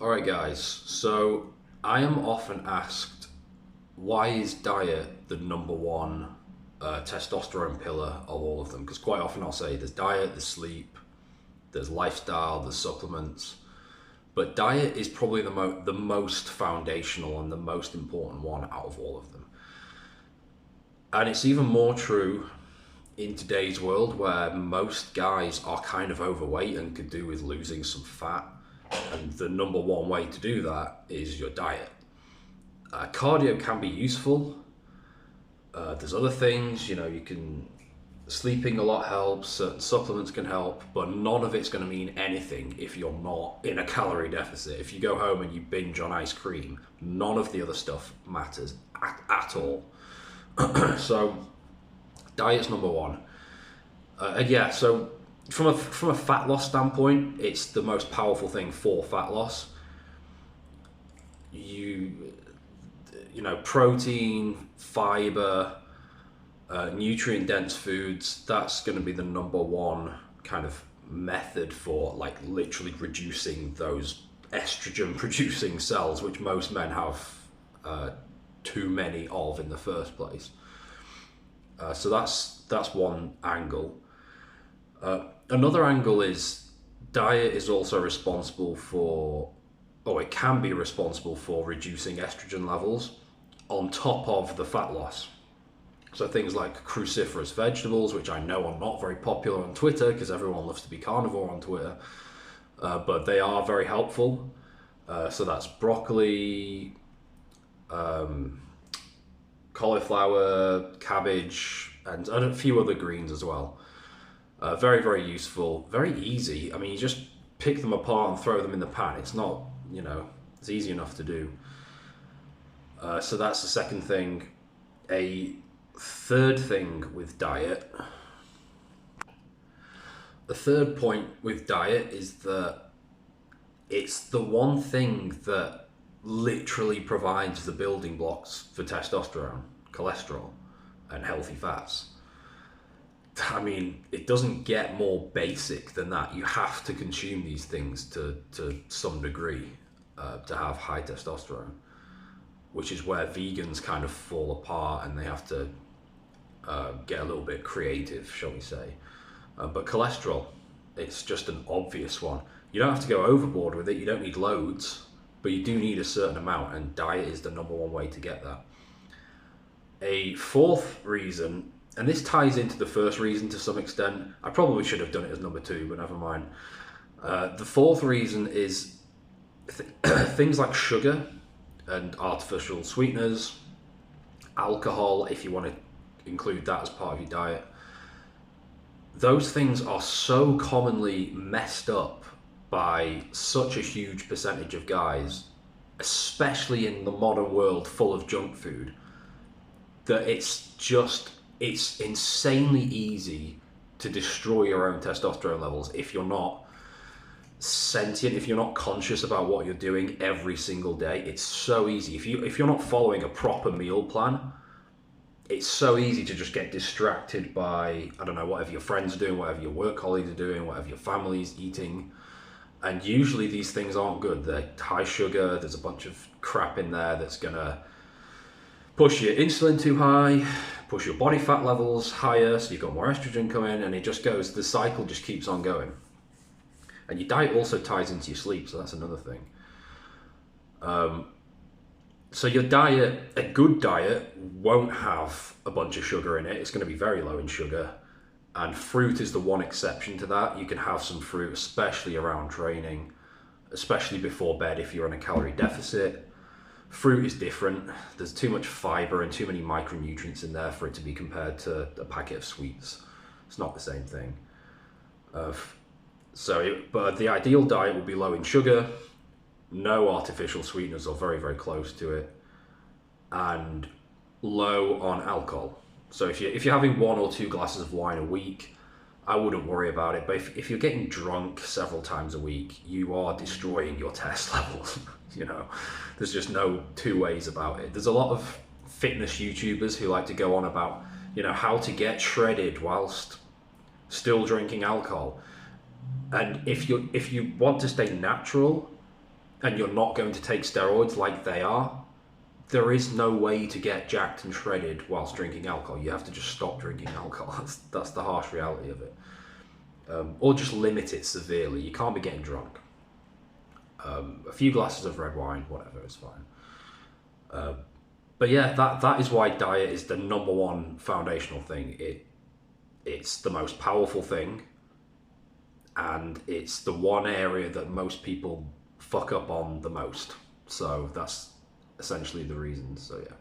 Alright guys, so I am often asked, why is diet the number one testosterone pillar of all of them? Because quite often I'll say there's diet, there's sleep, there's lifestyle, there's supplements, but diet is probably the most foundational and the most important one out of all of them. And it's even more true in today's world where most guys are kind of overweight and could do with losing some fat. And the number one way to do that is your diet. Cardio can be useful. There's other things, you can. Sleeping a lot helps, certain supplements can help, but none of it's going to mean anything if you're not in a calorie deficit. If you go home and you binge on ice cream, none of the other stuff matters at all. So, diet's number one. Yeah, so from a fat loss standpoint, it's the most powerful thing for fat loss. You protein, fiber, nutrient dense foods. That's going to be the number one kind of method for like literally reducing those estrogen producing cells, which most men have too many of in the first place. So that's one angle. Another angle is diet is also responsible for, or it can be responsible for reducing estrogen levels on top of the fat loss. So things like cruciferous vegetables, which I know are not very popular on Twitter because everyone loves to be carnivore on Twitter, but they are very helpful. So that's broccoli, cauliflower, cabbage, and a few other greens as well. Very, very useful, very easy. I mean, you just pick them apart and throw them in the pan. It's not, it's easy enough to do. So that's the second thing. A third thing with diet. The third point with diet is that it's the one thing that literally provides the building blocks for testosterone, cholesterol, and healthy fats. I mean, it doesn't get more basic than that. You have to consume these things to some degree to have high testosterone, which is where vegans kind of fall apart and they have to get a little bit creative, shall we say. But cholesterol, it's just an obvious one. You don't have to go overboard with it. You don't need loads, but you do need a certain amount, and diet is the number one way to get that. A fourth reason, and this ties into the first reason to some extent. I probably should have done it as number two, but never mind. The fourth reason is things like sugar and artificial sweeteners, alcohol, if you want to include that as part of your diet. Those things are so commonly messed up by such a huge percentage of guys, especially in the modern world full of junk food, that it's insanely easy to destroy your own testosterone levels if you're not sentient, if you're not conscious about what you're doing every single day. It's so easy. If you're not following a proper meal plan, it's so easy to just get distracted by, I don't know, whatever your friends are doing, whatever your work colleagues are doing, whatever your family's eating. And usually these things aren't good. They're high sugar, there's a bunch of crap in there that's gonna push your insulin too high, push your body fat levels higher, so you've got more estrogen coming, and it just goes, the cycle just keeps on going. And your diet also ties into your sleep, so that's another thing. So your diet, a good diet, won't have a bunch of sugar in it. It's going to be very low in sugar. And fruit is the one exception to that. You can have some fruit, especially around training, especially before bed if you're in a calorie deficit. Fruit is different. There's too much fiber and too many micronutrients in there for it to be compared to a packet of sweets. It's not the same thing. But the ideal diet would be low in sugar, no artificial sweeteners or very, very close to it, and low on alcohol. So if you're having one or two glasses of wine a week, I wouldn't worry about it. But if you're getting drunk several times a week, you are destroying your test levels. There's just no two ways about it. There's a lot of fitness YouTubers who like to go on about, how to get shredded whilst still drinking alcohol. And if you want to stay natural and you're not going to take steroids like they are, there is no way to get jacked and shredded whilst drinking alcohol. You have to just stop drinking alcohol. That's the harsh reality of it. Or just limit it severely. You can't be getting drunk. A few glasses of red wine, whatever, is fine. But yeah, that is why diet is the number one foundational thing. It's the most powerful thing, and it's the one area that most people fuck up on the most. So that's essentially the reason. So yeah.